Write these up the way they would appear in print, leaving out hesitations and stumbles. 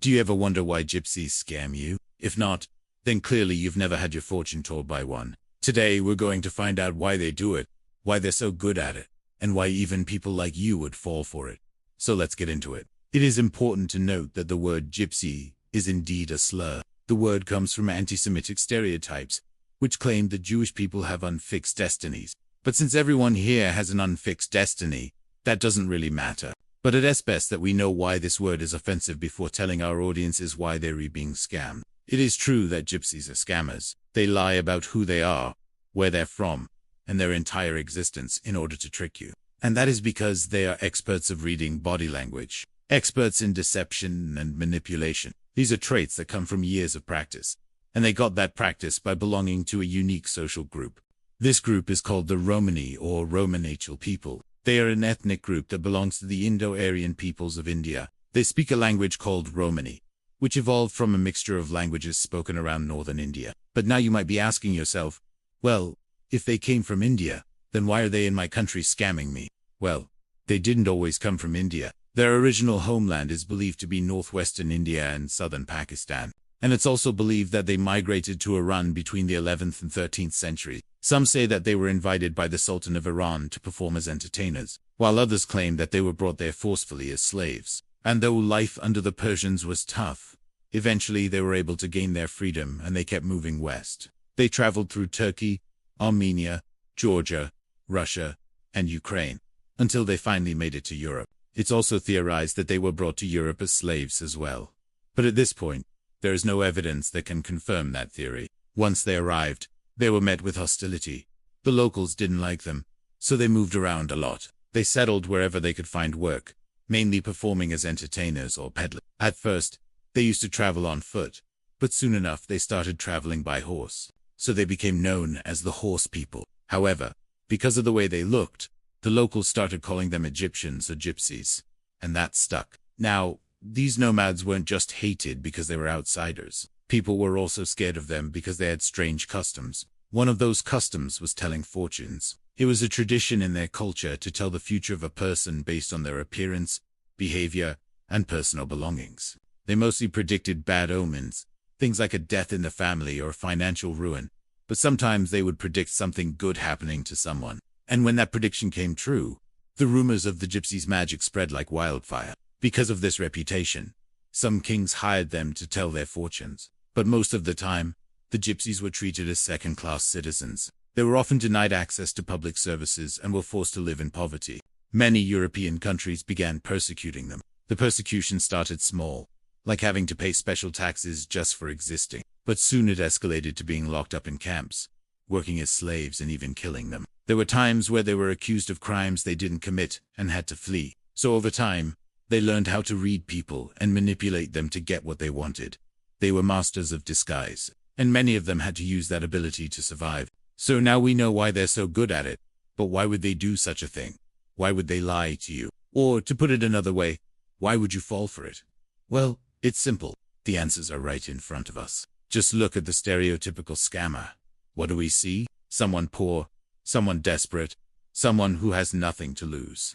Do you ever wonder why gypsies scam you? If not, then clearly you've never had your fortune told by one. Today we're going to find out why they do it, why they're so good at it, and why even people like you would fall for it. So let's get into it. It is important to note that the word gypsy is indeed a slur. The word comes from anti-Semitic stereotypes, which claim that Jewish people have unfixed destinies. But since everyone here has an unfixed destiny, that doesn't really matter. But it's best that we know why this word is offensive before telling our audiences why they're being scammed. It is true that gypsies are scammers. They lie about who they are, where they're from, and their entire existence in order to trick you. And that is because they are experts of reading body language, experts in deception and manipulation. These are traits that come from years of practice, and they got that practice by belonging to a unique social group. This group is called the Romani or Romanachal people. They are an ethnic group that belongs to the Indo-Aryan peoples of India. They speak a language called Romani, which evolved from a mixture of languages spoken around northern India. But now you might be asking yourself, well, if they came from India, then why are they in my country scamming me? Well, they didn't always come from India. Their original homeland is believed to be northwestern India and southern Pakistan. And it's also believed that they migrated to Iran between the 11th and 13th century. Some say that they were invited by the Sultan of Iran to perform as entertainers, while others claim that they were brought there forcefully as slaves. And though life under the Persians was tough, eventually they were able to gain their freedom and they kept moving west. They traveled through Turkey, Armenia, Georgia, Russia, and Ukraine, until they finally made it to Europe. It's also theorized that they were brought to Europe as slaves as well. But at this point, there is no evidence that can confirm that theory. Once they arrived, they were met with hostility. The locals didn't like them, so they moved around a lot. They settled wherever they could find work, mainly performing as entertainers or peddlers. At first, they used to travel on foot, but soon enough they started traveling by horse, so they became known as the horse people. However, because of the way they looked, the locals started calling them Egyptians or gypsies, and that stuck. Now, these nomads weren't just hated because they were outsiders. People were also scared of them because they had strange customs. One of those customs was telling fortunes. It was a tradition in their culture to tell the future of a person based on their appearance, behavior, and personal belongings. They mostly predicted bad omens, things like a death in the family or financial ruin, but sometimes they would predict something good happening to someone. And when that prediction came true, the rumors of the gypsies' magic spread like wildfire. Because of this reputation, some kings hired them to tell their fortunes. But most of the time, the gypsies were treated as second-class citizens. They were often denied access to public services and were forced to live in poverty. Many European countries began persecuting them. The persecution started small, like having to pay special taxes just for existing. But soon it escalated to being locked up in camps, working as slaves and even killing them. There were times where they were accused of crimes they didn't commit and had to flee. So over time, they learned how to read people and manipulate them to get what they wanted. They were masters of disguise, and many of them had to use that ability to survive. So now we know why they're so good at it. But why would they do such a thing? Why would they lie to you? Or, to put it another way, why would you fall for it? Well, it's simple. The answers are right in front of us. Just look at the stereotypical scammer. What do we see? Someone poor, someone desperate, someone who has nothing to lose.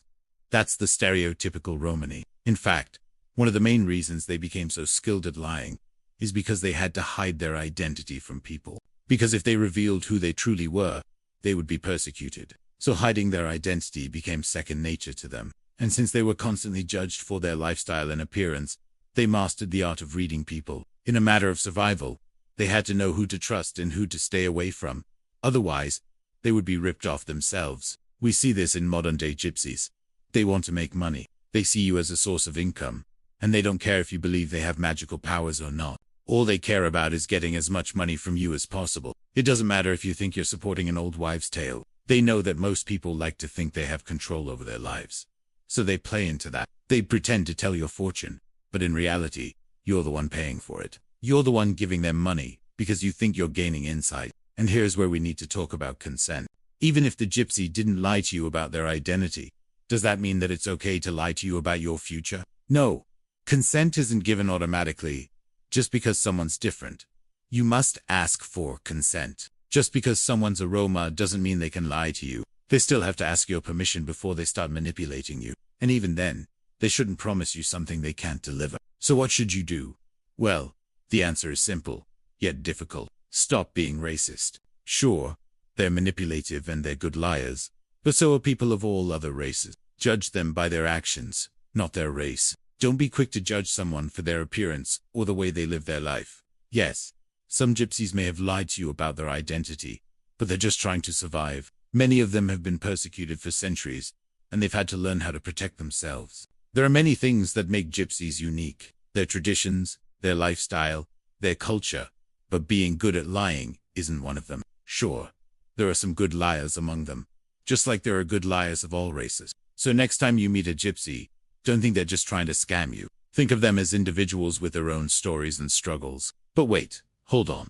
That's the stereotypical Romani. In fact, one of the main reasons they became so skilled at lying is because they had to hide their identity from people. Because if they revealed who they truly were, they would be persecuted. So hiding their identity became second nature to them. And since they were constantly judged for their lifestyle and appearance, they mastered the art of reading people. In a matter of survival, they had to know who to trust and who to stay away from. Otherwise, they would be ripped off themselves. We see this in modern-day gypsies. They want to make money. They see you as a source of income, and they don't care if you believe they have magical powers or not. All they care about is getting as much money from you as possible. It doesn't matter if you think you're supporting an old wives' tale. They know that most people like to think they have control over their lives. So they play into that. They pretend to tell your fortune, but in reality, you're the one paying for it. You're the one giving them money because you think you're gaining insight. And here's where we need to talk about consent. Even if the gypsy didn't lie to you about their identity, does that mean that it's okay to lie to you about your future? No. Consent isn't given automatically, just because someone's different. You must ask for consent. Just because someone's a Roma doesn't mean they can lie to you. They still have to ask your permission before they start manipulating you. And even then, they shouldn't promise you something they can't deliver. So what should you do? Well, the answer is simple, yet difficult. Stop being racist. Sure, they're manipulative and they're good liars, but so are people of all other races. Judge them by their actions, not their race. Don't be quick to judge someone for their appearance or the way they live their life. Yes, some gypsies may have lied to you about their identity, but they're just trying to survive. Many of them have been persecuted for centuries, and they've had to learn how to protect themselves. There are many things that make gypsies unique. Their traditions, their lifestyle, their culture, but being good at lying isn't one of them. Sure, there are some good liars among them, just like there are good liars of all races. So next time you meet a gypsy, don't think they're just trying to scam you. Think of them as individuals with their own stories and struggles. But wait, hold on.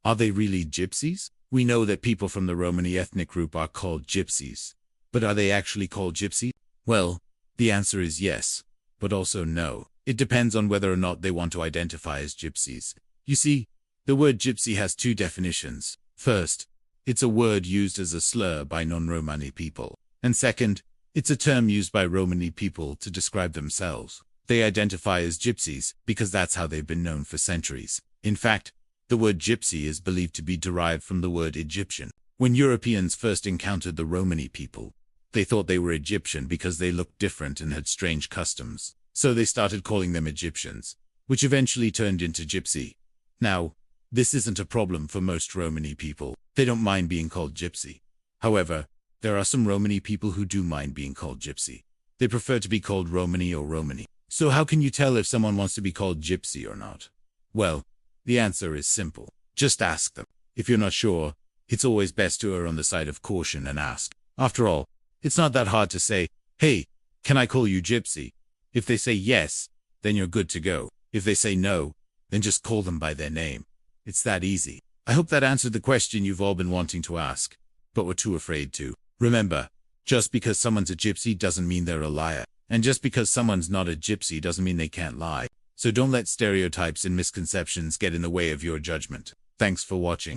Are they really gypsies? We know that people from the Romani ethnic group are called gypsies. But are they actually called gypsies? Well, the answer is yes, but also no. It depends on whether or not they want to identify as gypsies. You see, the word gypsy has two definitions. First, it's a word used as a slur by non-Romani people. And second, it's a term used by Romani people to describe themselves. They identify as gypsies because that's how they've been known for centuries. In fact, the word gypsy is believed to be derived from the word Egyptian. When Europeans first encountered the Romani people, they thought they were Egyptian because they looked different and had strange customs. So they started calling them Egyptians, which eventually turned into gypsy. Now, this isn't a problem for most Romani people. They don't mind being called gypsy. However, there are some Romani people who do mind being called gypsy. They prefer to be called Romani or Romani. So how can you tell if someone wants to be called gypsy or not? Well, the answer is simple. Just ask them. If you're not sure, it's always best to err on the side of caution and ask. After all, it's not that hard to say, "Hey, can I call you gypsy?" If they say yes, then you're good to go. If they say no, then just call them by their name. It's that easy. I hope that answered the question you've all been wanting to ask, but were too afraid to. Remember, just because someone's a gypsy doesn't mean they're a liar. And just because someone's not a gypsy doesn't mean they can't lie. So don't let stereotypes and misconceptions get in the way of your judgment. Thanks for watching.